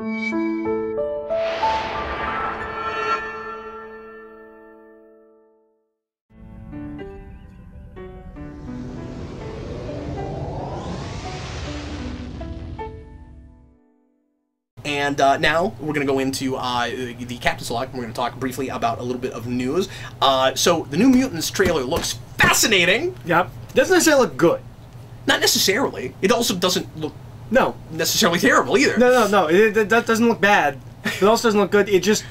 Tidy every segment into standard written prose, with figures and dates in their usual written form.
And now we're going to go into the Captain's Log, and we're going to talk briefly about a little bit of news. So the New Mutants trailer looks fascinating. Yep. Doesn't necessarily look good. Not necessarily. It also doesn't look necessarily terrible either. No. That doesn't look bad. It also doesn't look good. It just...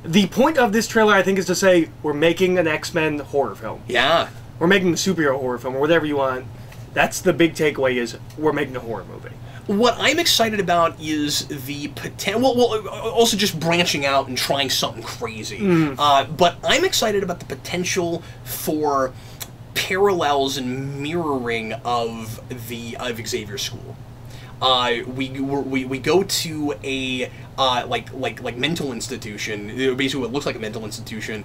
The point of this trailer, I think, is to say, we're making an X-Men horror film. Yeah. We're making a superhero horror film, or whatever you want. That's the big takeaway, is we're making a horror movie. What I'm excited about is the potential. Well, also just branching out and trying something crazy. But I'm excited about the potential for parallels and mirroring of Xavier School. We go to a like mental institution, basically what looks like a mental institution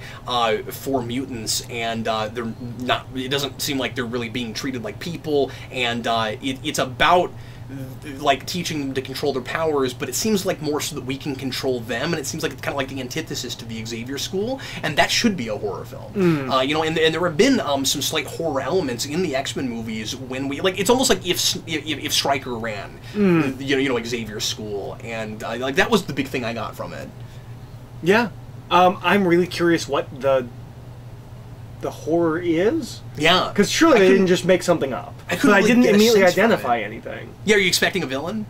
for mutants, and they're not. It doesn't seem like they're really being treated like people, and it's about like teaching them to control their powers, but it seems like more so that we can control them, and it seems like it's kind of like the antithesis to the Xavier School, and that should be a horror film. You know, and there have been some slight horror elements in the X-Men movies when we like. It's almost like if Stryker ran, you know, Xavier School, and like that was the big thing I got from it. Yeah, I'm really curious what the horror is. Yeah, because surely they didn't just make something up. But I didn't immediately identify anything. Yeah, are you expecting a villain?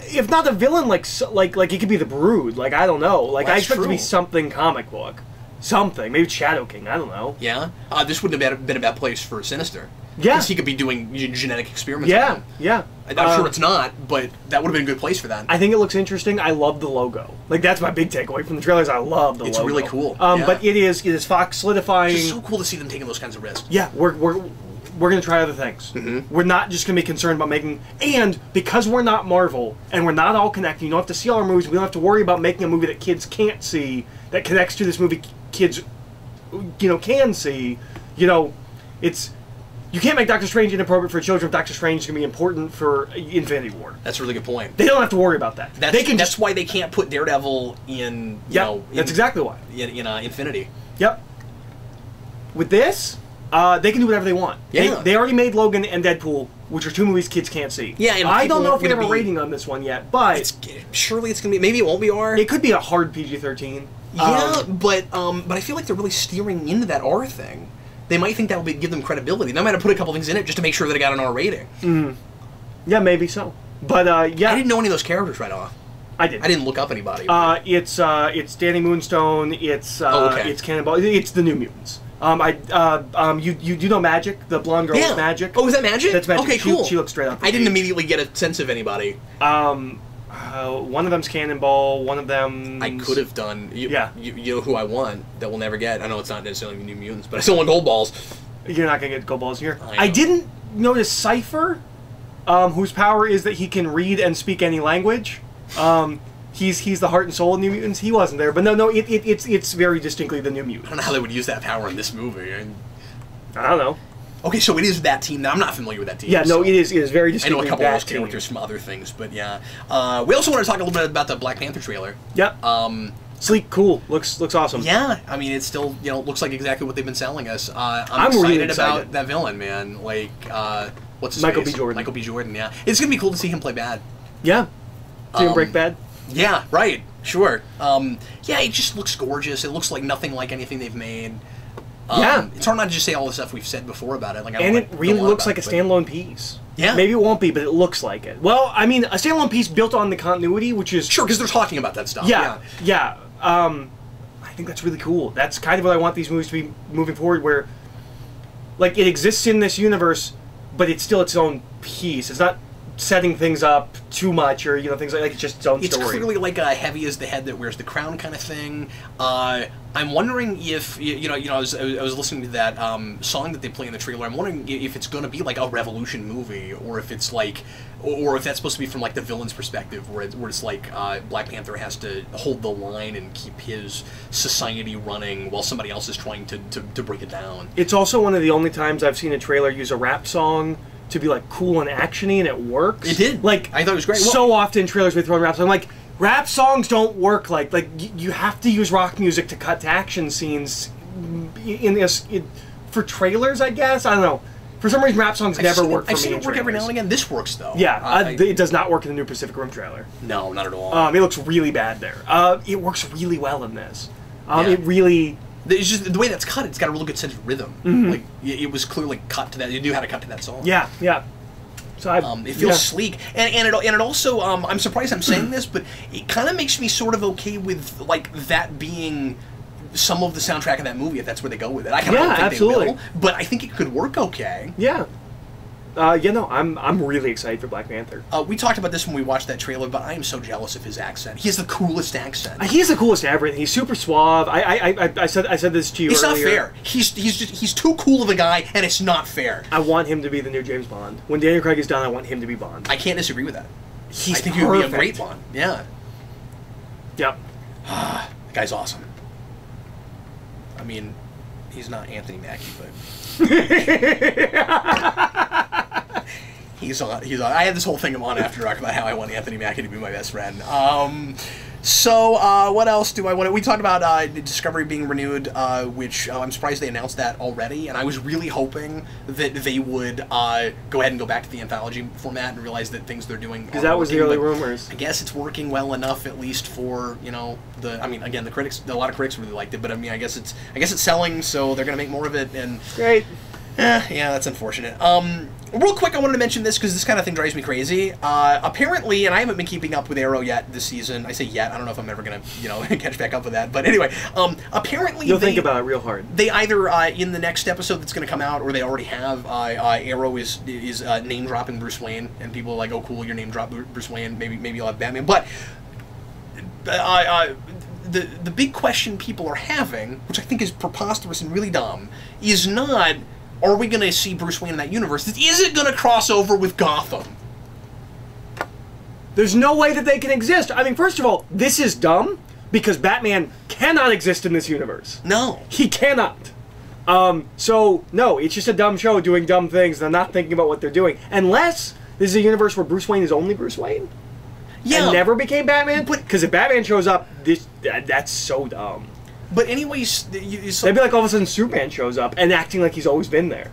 If not a villain, like it could be the Brood. Like, I don't know. Like, I expect it to be something comic book, something. Maybe Shadow King. I don't know. Yeah, this wouldn't have been a bad place for Sinister. Yeah, because he could be doing genetic experiments. Yeah, yeah. I'm sure it's not, but that would have been a good place for that. I think it looks interesting. I love the logo. Like, that's my big takeaway from the trailers. I love the logo. It's really cool. But it is Fox solidifying. It's so cool to see them taking those kinds of risks. Yeah, we're going to try other things. We're not just going to be concerned about making... And because we're not Marvel, and we're not all connected, you don't have to see all our movies, we don't have to worry about making a movie that kids can't see, that connects to this movie kids, you know, can see. You know, it's... You can't make Doctor Strange inappropriate for children if Doctor Strange is going to be important for Infinity War. That's a really good point. They don't have to worry about that. That's why they can't put Daredevil in, you know... That's exactly why. In Infinity. Yep. With this... they can do whatever they want. Yeah. They already made Logan and Deadpool, which are two movies kids can't see. Yeah, and I don't know if we have a rating on this one yet, but... Surely it's going to be... Maybe it won't be R. It could be a hard PG-13. Yeah, but I feel like they're really steering into that R thing. They might think that will give them credibility. They might have put a couple things in it just to make sure that it got an R rating. Yeah, maybe so. But, yeah. I didn't know any of those characters right off. I did. I didn't look up anybody. It's Danny Moonstone, it's Cannonball, it's the New Mutants. You do know Magic? The blonde girl is Magic? Oh, is that Magic? That's Magic. Okay, cool. She looks straight up. I didn't immediately get a sense of anybody. One of them's Cannonball, one of them... I could have done... You know who I want that we'll never get. I know it's not necessarily New Mutants, but I still want Gold Balls. You're not going to get Gold Balls here. I didn't notice Cypher, whose power is that he can read and speak any language. He's the heart and soul of New Mutants. He wasn't there, but no, it's very distinctly the New Mutants. I don't know how they would use that power in this movie. I don't know. Okay, so it is that team. Now, I'm not familiar with that team. Yeah, no, it is very distinctly. I know a couple of those characters from other things, but yeah. We also want to talk a little bit about the Black Panther trailer. Yep. Sleek, cool, looks awesome. Yeah, I mean, it's still, you know, looks like exactly what they've been selling us. I'm excited, really excited about that villain, man. Like, what's his Michael face? B. Jordan. Michael B. Jordan. Yeah, it's gonna be cool to see him play bad. Yeah. See him break bad. Yeah, right. Sure. Yeah, it just looks gorgeous. It looks like nothing like anything they've made. Yeah. It's hard not to just say all the stuff we've said before about it. Like, and it really looks like a standalone piece. Yeah. Maybe it won't be, but it looks like it. Well, I mean, a standalone piece built on the continuity, which is... Sure, because they're talking about that stuff. Yeah. I think that's really cool. That's kind of what I want these movies to be moving forward, where, like, it exists in this universe, but it's still its own piece. It's not setting things up too much, or, you know, things like it's just its own story. It's clearly like a heavy as the head that wears the crown kind of thing. I'm wondering if I was listening to that song that they play in the trailer. I'm wondering if it's going to be like a Revolution movie, or if it's like, or if that's supposed to be from like the villain's perspective, where it's like Black Panther has to hold the line and keep his society running while somebody else is trying to break it down. It's also one of the only times I've seen a trailer use a rap song to be like cool and actiony, and it works. It did. Like, I thought it was great. So often trailers we throw in rap songs. I'm like, rap songs don't work like you have to use rock music to cut to action scenes for trailers, I guess. I don't know. For some reason, rap songs never work for me. I've seen it work every now and again. This works though. Yeah, it does not work in the new Pacific Rim trailer. No, not at all. It looks really bad there. It works really well in this. It really. It's just the way that's cut. It's got a really good sense of rhythm. Like it was clearly cut to that. You knew how to cut to that song. Yeah, yeah. So it feels sleek, and it also. I'm surprised I'm saying this, but it kind of makes me sort of okay with like that being some of the soundtrack of that movie if that's where they go with it. I kind of don't think they will, but I think it could work okay. Yeah. I'm really excited for Black Panther. We talked about this when we watched that trailer, but I am so jealous of his accent. He has the coolest accent. He has the coolest ever. He's super suave. I said this to you earlier. It's not fair. He's too cool of a guy, and it's not fair. I want him to be the new James Bond. When Daniel Craig is done, I want him to be Bond. I can't disagree with that. I think perfect. he would be a great Bond. Yeah. Yep. The guy's awesome. I mean, he's not Anthony Mackie, but he's on. I had this whole thing on After Dark about how I want Anthony Mackie to be my best friend. So what else do I want to... We talked about Discovery being renewed, which I'm surprised they announced that already, and I was really hoping that they would go ahead and go back to the anthology format and realize that things they're doing because that was the early rumors. I guess it's working well enough, at least for, you know, I mean, again, the critics, a lot of critics really liked it, but I mean, I guess it's selling, so they're going to make more of it, and... Great. Yeah, that's unfortunate. Real quick, I wanted to mention this because this kind of thing drives me crazy. Apparently, and I haven't been keeping up with Arrow yet this season. I say yet. I don't know if I'm ever going to, you know, catch back up with that. But anyway, apparently you'll think about it real hard. They either in the next episode that's going to come out, or they already have. Arrow is name dropping Bruce Wayne, and people are like, "Oh, cool, your name dropped Bruce Wayne. Maybe you'll have Batman." But the big question people are having, which I think is preposterous and really dumb, is not, are we going to see Bruce Wayne in that universe? Is it going to cross over with Gotham? There's no way that they can exist. I mean, first of all, this is dumb because Batman cannot exist in this universe. No. He cannot. So, no, it's just a dumb show doing dumb things. They're not thinking about what they're doing. Unless this is a universe where Bruce Wayne is only Bruce Wayne. Yeah. And never became Batman. Because if Batman shows up, that's so dumb. But anyways... They'd be like all of a sudden Superman shows up and acting like he's always been there.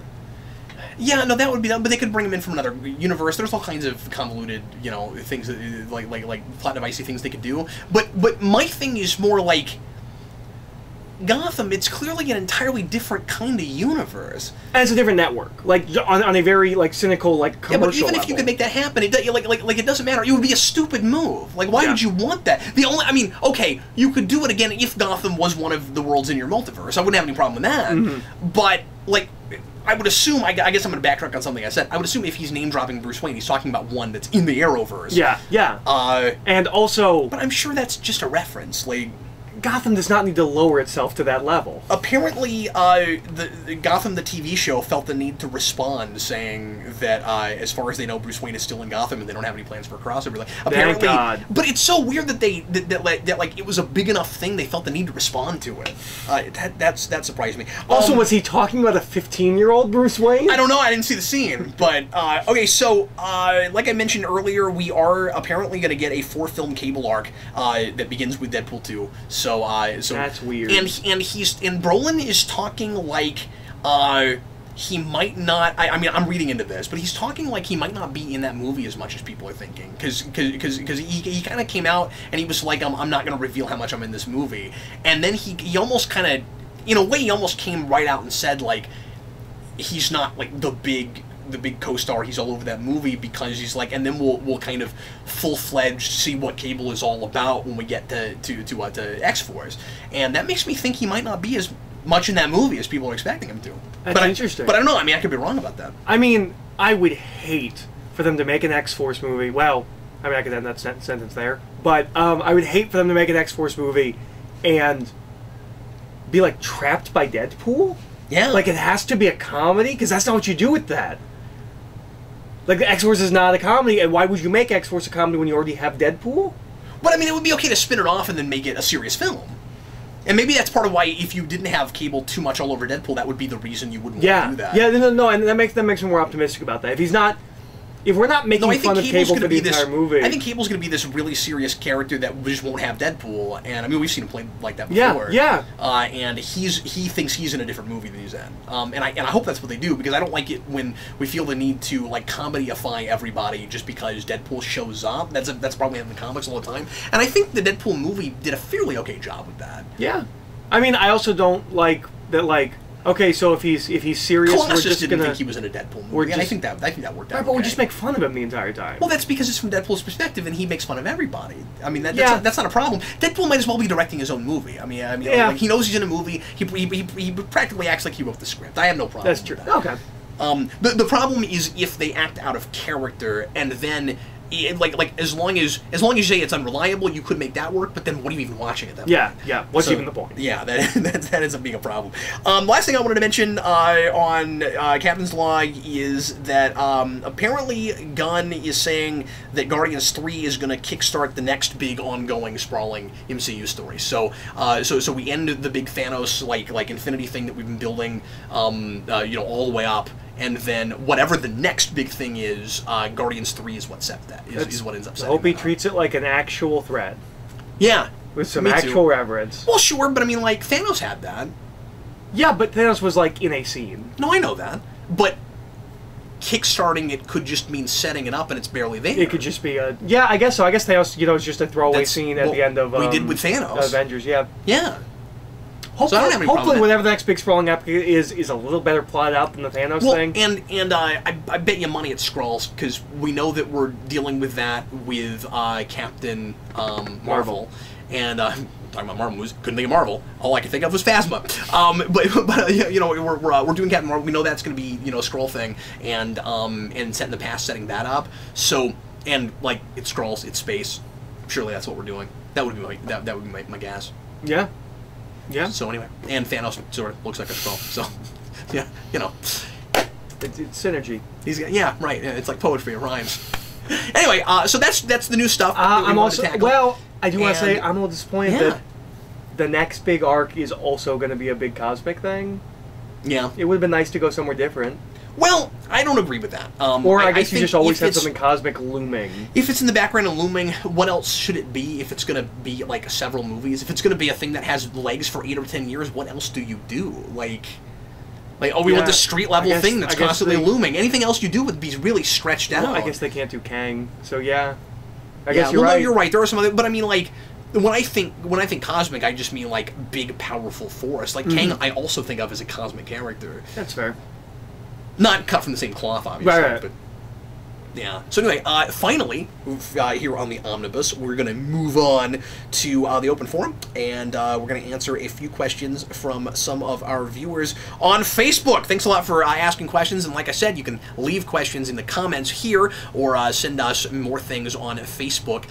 Yeah, no, that would be that. But they could bring him in from another universe. There's all kinds of convoluted, you know, things that, like plot devicey things they could do. But my thing is more like Gotham. It's clearly an entirely different kind of universe, and it's a different network, like on a very like cynical like commercial. Yeah, but even if you could make that happen, it doesn't matter. It would be a stupid move. Like, why would you want that? I mean, okay, you could do it again if Gotham was one of the worlds in your multiverse. I wouldn't have any problem with that. Mm-hmm. But like, I would assume, I guess I'm going to backtrack on something I said. I would assume if he's name-dropping Bruce Wayne, he's talking about one that's in the Arrowverse. Yeah, yeah. And also... But I'm sure that's just a reference. Like, Gotham does not need to lower itself to that level. Apparently, the Gotham, the TV show, felt the need to respond, saying that as far as they know, Bruce Wayne is still in Gotham, and they don't have any plans for a crossover. Like, apparently, thank God. But it's so weird that that like it was a big enough thing they felt the need to respond to it. That surprised me. Also, was he talking about a 15-year-old Bruce Wayne? I don't know. I didn't see the scene, but okay. So, like I mentioned earlier, we are apparently going to get a 4-film Cable arc that begins with Deadpool 2. So that's weird. And Brolin is talking like he might not. I mean, I'm reading into this, but he's talking like he might not be in that movie as much as people are thinking, because he kind of came out and he was like, I'm not going to reveal how much I'm in this movie, and then he almost kind of, in a way, he almost came right out and said like he's not like the big co-star, he's all over that movie, because he's like, and then we'll kind of full-fledged see what Cable is all about when we get to X-Force, and that makes me think he might not be as much in that movie as people are expecting him to. That's interesting. But I don't know. I mean, I could be wrong about that. I mean, I would hate for them to make an X-Force movie. Well, I mean, I could end that sentence there, but I would hate for them to make an X-Force movie and be like trapped by Deadpool. Yeah, like it has to be a comedy, because that's not what you do with that. Like, X-Force is not a comedy, and why would you make X-Force a comedy when you already have Deadpool? But, I mean, it would be okay to spin it off and then make it a serious film. And maybe that's part of why, if you didn't have Cable too much all over Deadpool, that would be the reason you wouldn't want to do that. Yeah, no, and that makes me more optimistic about that. If he's not... if we're not making fun of Cable for the entire movie, I think Cable's going to be this really serious character that just won't have Deadpool. And I mean, we've seen him play like that before. Yeah. And he thinks he's in a different movie than he's in. And I hope that's what they do, because I don't like it when we feel the need to like comedyify everybody just because Deadpool shows up. That's probably in the comics all the time. And I think the Deadpool movie did a fairly okay job with that. Yeah. I mean, I also don't like that. Like, okay, so if he's serious, Columbus we're just didn't gonna think he was in a Deadpool movie. I think that worked out. Right, but we just make fun of him the entire time. Well, that's because it's from Deadpool's perspective, and he makes fun of everybody. I mean, that's not a problem. Deadpool might as well be directing his own movie. I mean, like, he knows he's in a movie. He practically acts like he wrote the script. I have no problem. That's true. With that. Okay. The problem is if they act out of character, and then like as long as you say it's unreliable, you could make that work. But then what are you even watching at that point? Yeah. What's even the point? Yeah, that ends up being a problem. Last thing I wanted to mention on Captain's Log is that apparently Gunn is saying that Guardians 3 is going to kickstart the next big ongoing sprawling MCU story. So we end the big Thanos like Infinity thing that we've been building, all the way up. And then whatever the next big thing is, Guardians 3 is what sets that. Is what ends up setting. I hope he treats it like an actual threat. Yeah. With some actual reverence. Well, sure, but I mean, like, Thanos had that. Yeah, but Thanos was, like, in a scene. No, I know that. But kickstarting it could just mean setting it up and it's barely there. It could just be a... Yeah, I guess so. I guess Thanos, is just a throwaway scene at the end of... we did with Thanos. Avengers, yeah. Yeah. Hopefully, whatever the next big sprawling epic is a little better plotted out than the Thanos thing. And I bet you money it's Skrulls, because we know that we're dealing with that with Captain Marvel. And talking about Marvel movies, couldn't think of Marvel. All I could think of was Phasma. But we're doing Captain Marvel. We know that's going to be a Skrull thing, and set in the past, setting that up. So like it's Skrulls, it's space. Surely that's what we're doing. That would be my guess. Yeah. Yeah. So anyway, and Thanos sort of looks like a Skrull. So, yeah, it's synergy. Right. It's like poetry. It rhymes. Anyway, so that's the new stuff. I'm also I do want to say I'm a little disappointed that the next big arc is also going to be a big cosmic thing. Yeah. It would have been nice to go somewhere different. Well, I don't agree with that. I guess you just always have something cosmic looming. If it's in the background and looming, what else should it be if it's going to be, like, several movies? If it's going to be a thing that has legs for 8 or 10 years, what else do you do? We want the street-level thing that's constantly looming. Anything else you do would be really stretched out. I guess they can't do Kang, so yeah. I guess you're right. No, you're right. There are some other... But I mean, like... When I think cosmic, I just mean, like, big, powerful force. Like, Kang, I also think of as a cosmic character. That's fair. Not cut from the same cloth, obviously. Right. But yeah. So anyway, finally, here on the Omnibus, we're going to move on to the open forum, and we're going to answer a few questions from some of our viewers on Facebook. Thanks a lot for asking questions, and like I said, you can leave questions in the comments here, or send us more things on Facebook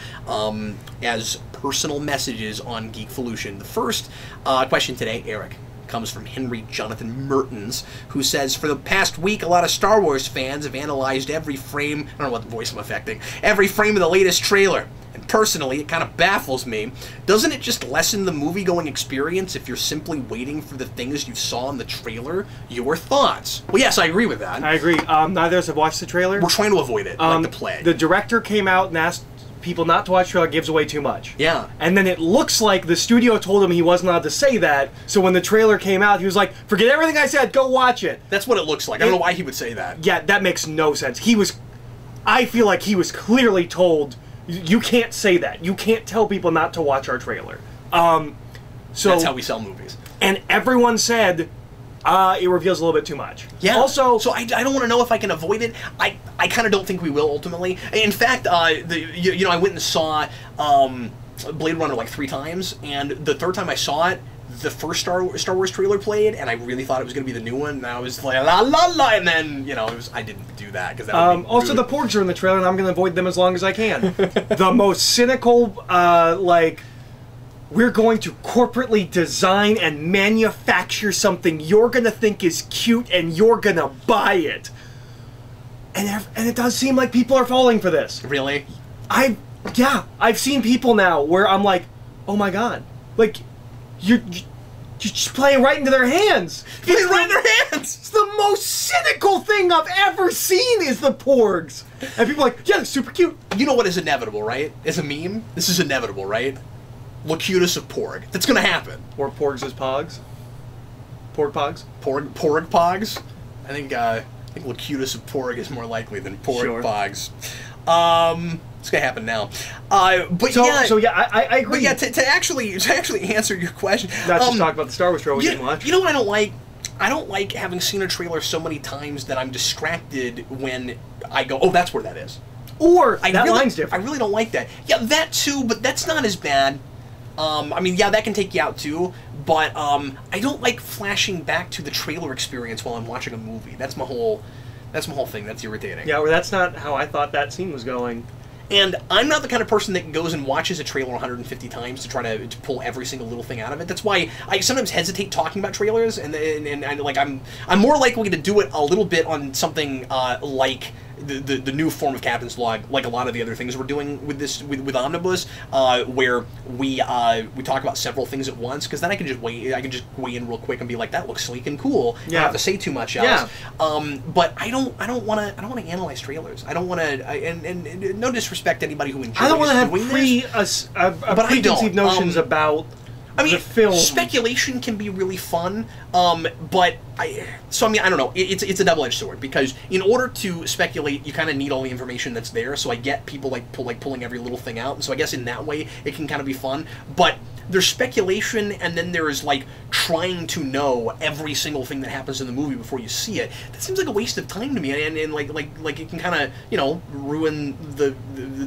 as personal messages on Geekvolution. The first question today, Eric, comes from Henry Jonathan Mertens, who says, for the past week, a lot of Star Wars fans have analyzed every frame, I don't know what voice I'm affecting, every frame of the latest trailer. And personally, it kind of baffles me. Doesn't it just lessen the movie-going experience if you're simply waiting for the things you saw in the trailer? Your thoughts? Well, yes, I agree with that. I agree. Neither of us have watched the trailer. We're trying to avoid it, like the plague. The director came out and asked people not to watch the trailer, gives away too much. Yeah. And then it looks like the studio told him he wasn't allowed to say that, so when the trailer came out, he was like, forget everything I said, go watch it. That's what it looks like. I don't know why he would say that. Yeah, that makes no sense. I feel like he was clearly told, you can't say that. You can't tell people not to watch our trailer. So that's how we sell movies. And everyone said, it reveals a little bit too much. Yeah. Also, so I don't want to know if I can avoid it. I kind of don't think we will ultimately. In fact, I went and saw Blade Runner like 3 times, and the third time I saw it, the first Star Wars trailer played, and I really thought it was going to be the new one, and I was like, la la la, and then, I didn't do that, because that would be also, the Porgs are in the trailer, and I'm going to avoid them as long as I can. The most cynical, we're going to corporately design and manufacture something you're going to think is cute, and you're going to buy it. And it does seem like people are falling for this. Really? I've seen people now where I'm like, oh my god. Like, just play it right into their hands. Play it right in their hands. It's the most cynical thing I've ever seen is the porgs. And people are like, yeah, they're super cute. You know what is inevitable, right? As a meme, this is inevitable, right? Locutus of Porg. That's gonna happen. Or porgs as pogs. Porg pogs. Porg pogs. I think Locutus of Porg is more likely than Porg pogs. It's gonna happen now. But I agree. But yeah, to actually answer your question, not just talk about the Star Wars trailer we didn't watch. You know what I don't like? I don't like having seen a trailer so many times that I'm distracted when I go, oh, that's where that is. Or line's different. I really don't like that. Yeah, that too, but that's not as bad. I mean, yeah, that can take you out too, but I don't like flashing back to the trailer experience while I'm watching a movie. That's my whole thing. That's irritating. Yeah, or that's not how I thought that scene was going. And I'm not the kind of person that goes and watches a trailer 150 times to try to pull every single little thing out of it. that's why I sometimes hesitate talking about trailers, and like I'm more likely to do it a little bit on something like the new form of Captain's Log, like a lot of the other things we're doing with this with Omnibus, where we talk about several things at once, because then I can just weigh in real quick and be like, that looks sleek and cool. Yeah. I don't have to say too much else. Yeah. But I don't want to analyze trailers. I don't want to, and no disrespect to anybody who enjoys doing this. I don't want to have preconceived notions about. I mean, speculation can be really fun, but I don't know. It's a double-edged sword, because in order to speculate, you kind of need all the information that's there. So I get people pulling every little thing out, and so I guess in that way it can kind of be fun. But there's speculation, and then there's like trying to know every single thing that happens in the movie before you see it. That seems like a waste of time to me, and like it can kind of ruin the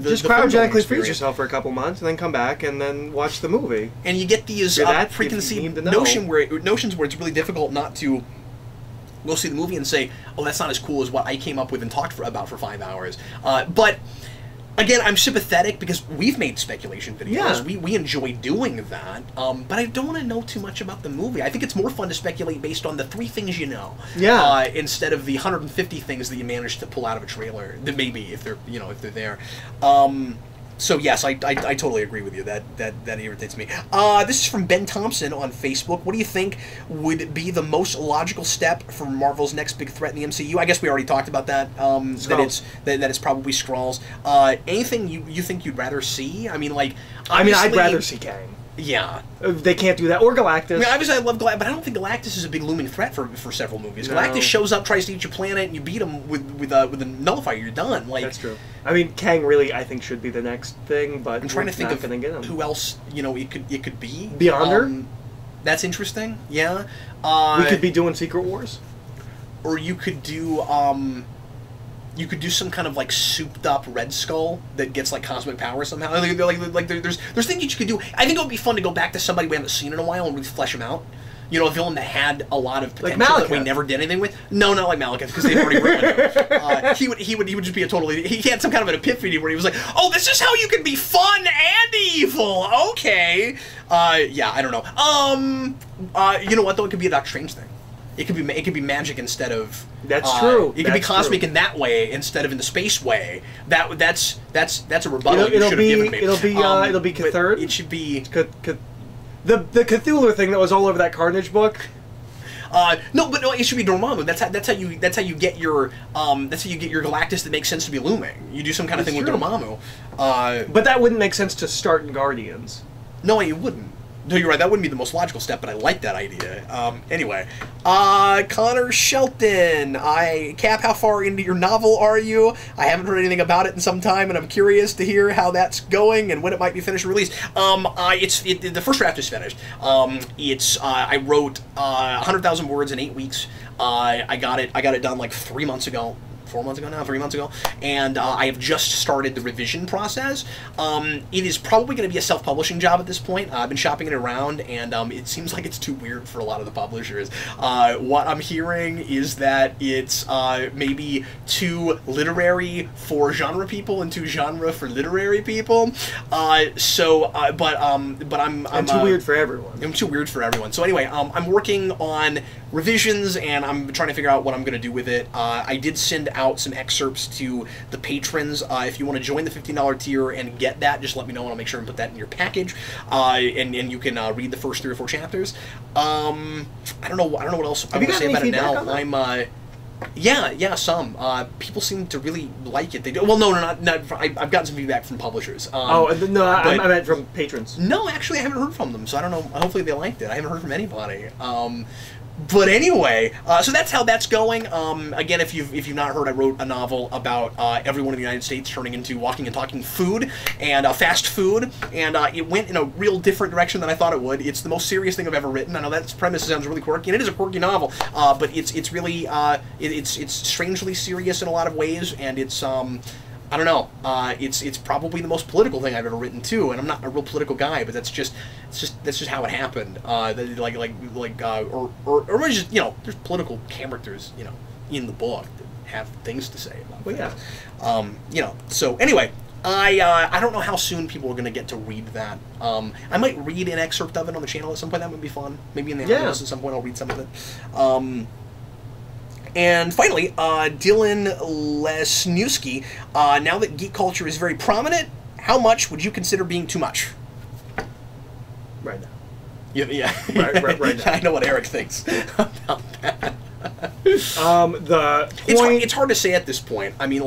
just cryogenically freeze yourself for a couple months and then come back and then watch the movie. And you get these preconceived notions where it's really difficult not to go see the movie and say, oh, that's not as cool as what I came up with and talked about for 5 hours. But again, I'm sympathetic because we've made speculation videos. Yeah. We enjoy doing that. But I don't want to know too much about the movie. I think it's more fun to speculate based on the 3 things you know. Yeah. Instead of the 150 things that you managed to pull out of a trailer. That maybe if they're there. So yes, I totally agree with you. That irritates me. This is from Ben Thompson on Facebook. What do you think would be the most logical step for Marvel's next big threat in the MCU? I guess we already talked about that. That it's probably Skrulls. Anything you think you'd rather see? I mean, like, I'd rather see Kang. Yeah. They can't do that. Or Galactus. I mean, obviously I love Galactus, but I don't think Galactus is a big looming threat for several movies. No. Galactus shows up, tries to eat your planet, and you beat him with a nullifier. You're done. Like, that's true. I mean, Kang really, I think, should be the next thing, but I'm trying to think of who else, it could be. Beyonder? That's interesting. Yeah. We could be doing Secret Wars. Or you could do, some kind of like souped up Red Skull that gets like cosmic power somehow. Like there's things you could do. I think it would be fun to go back to somebody we haven't seen in a while and really flesh him out. A villain that had a lot of potential that we never did anything with. No, not like Malekith, because they've already ruined him. He would just be a totally. He had some kind of an epiphany where he was like, "Oh, this is how you can be fun and evil." Okay. Yeah, I don't know. You know what though? It could be a Doctor Strange thing. It could be magic instead of. That's true. It could be cosmic in that way instead of in the space way. That's a rebuttal you should have given me. It'll be Cathurt. It should be the Cthulhu thing that was all over that Carnage book. No, it should be Dormammu. That's how you get your Galactus that makes sense to be looming. You do some kind of thing with Dormammu. But that wouldn't make sense to start in Guardians. No, it wouldn't. No, you're right. That wouldn't be the most logical step, but I like that idea. Anyway, Connor Shelton. Cap, how far into your novel are you? I haven't heard anything about it in some time, and I'm curious to hear how that's going and when it might be finished and released. The first draft is finished. I wrote 100,000 words in 8 weeks. I got it done like 3 months ago. 3 months ago, and I have just started the revision process. It is probably going to be a self-publishing job at this point. I've been shopping it around, and it seems like it's too weird for a lot of the publishers. What I'm hearing is that it's maybe too literary for genre people and too genre for literary people. But I'm too weird for everyone. I'm too weird for everyone. So anyway, I'm working on revisions, and I'm trying to figure out what I'm going to do with it. I did send out out some excerpts to the patrons. If you want to join the $15 tier and get that, just let me know and I'll make sure and put that in your package. And you can read the first 3 or 4 chapters. I don't know what else I want to say about it now. I'm yeah, some people seem to really like it. They do. Well, no, not. I've gotten some feedback from publishers. No, I meant from patrons. No, actually, I haven't heard from them, so I don't know. Hopefully, they liked it. I haven't heard from anybody. But anyway, so that's how that's going. Again, if you've not heard, I wrote a novel about everyone in the United States turning into walking and talking food and fast food, and it went in a real different direction than I thought it would. It's the most serious thing I've ever written. I know that premise sounds really quirky, and it is a quirky novel, but it's really it's strangely serious in a lot of ways, and it's I don't know. It's probably the most political thing I've ever written too, and I'm not a real political guy, but that's just how it happened. Or just there's political characters in the book that have things to say about things. So anyway, I don't know how soon people are going to get to read that. I might read an excerpt of it on the channel at some point. That would be fun. Maybe in the omnibus at some point I'll read some of it. And finally, Dylan Lesniewski, now that geek culture is very prominent, how much would you consider being too much? Right now. Yeah. Right now. I know what Eric thinks about that. It's hard to say at this point. I mean,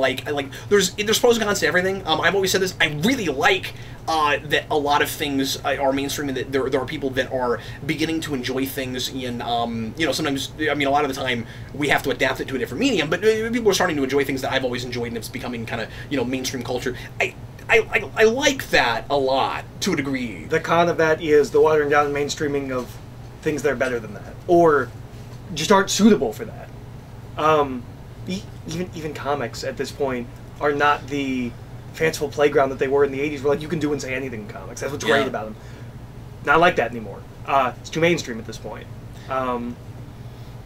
there's pros and cons to everything. I've always said this. I really like that a lot of things are mainstream, and that there are people that are beginning to enjoy things in sometimes, I mean, a lot of the time we have to adapt it to a different medium, but people are starting to enjoy things that I've always enjoyed, and it's becoming kind of mainstream culture. I like that a lot to a degree. The con of that is the watering down and mainstreaming of things that are better than that, or just aren't suitable for that. Even comics at this point are not the fanciful playground that they were in the 80s, where you can do and say anything in comics. That's what's great about them. Not like that anymore. It's too mainstream at this point.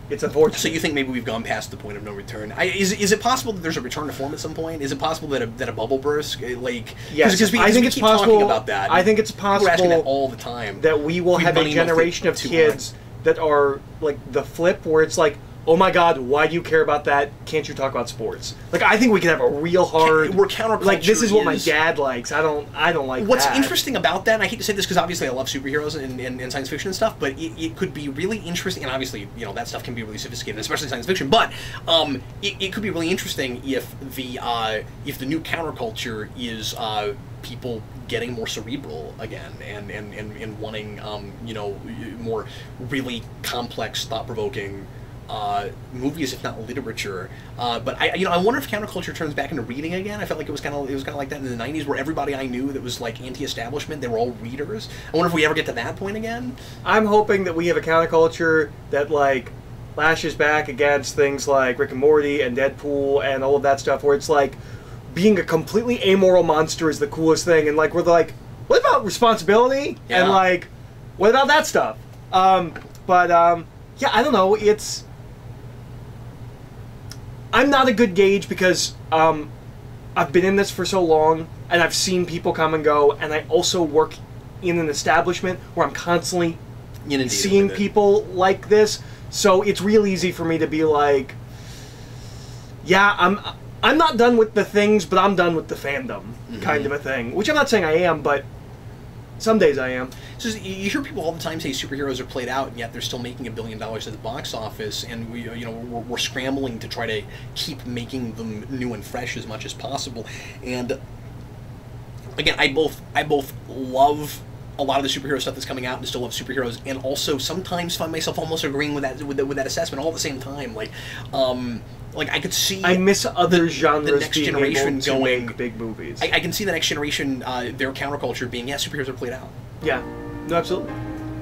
It's unfortunate. So you think maybe we've gone past the point of no return? Is it possible that there's a return to form at some point? Is it possible that a bubble burst? Yes, I think it's possible. Talking about that. I think it's possible. We're asking that all the time. That we will have a generation of kids that are the flip, where it's oh my God, why do you care about that? Can't you talk about sports? I think we can have a real hard. We're counterculture. This is what my dad likes. I don't like What's that. interesting about that, and I hate to say this because obviously I love superheroes and science fiction and stuff, but it could be really interesting, and obviously that stuff can be really sophisticated, especially science fiction. But it could be really interesting if the new counterculture is people getting more cerebral again and wanting more really complex, thought-provoking movies, if not literature. But I wonder if counterculture turns back into reading again. I felt like it was kind of like that in the 90s, where everybody I knew that was anti-establishment, they were all readers. I wonder if we ever get to that point again. I'm hoping that we have a counterculture that lashes back against things like Rick and Morty and Deadpool and all of that stuff, where it's being a completely amoral monster is the coolest thing, and we're what about responsibility? Yeah. And what about that stuff? Yeah, I don't know. I'm not a good gauge because I've been in this for so long, and I've seen people come and go, and I also work in an establishment where I'm constantly seeing people like this, so it's real easy for me to be yeah, I'm not done with the things, but I'm done with the fandom, kind of a thing. Which I'm not saying I am, but some days I am. So you hear people all the time say superheroes are played out, and yet they're still making $1 billion at the box office, and we're scrambling to try to keep making them new and fresh as much as possible. And again, I both love a lot of the superhero stuff that's coming out, and still love superheroes, and also sometimes find myself almost agreeing with that assessment all at the same time. I could see. I miss other genres. The next generation going make big movies. I can see the next generation, their counterculture being, superheroes are played out. Yeah, no, absolutely.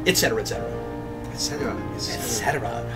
Etc. Etc. Etc. Etc.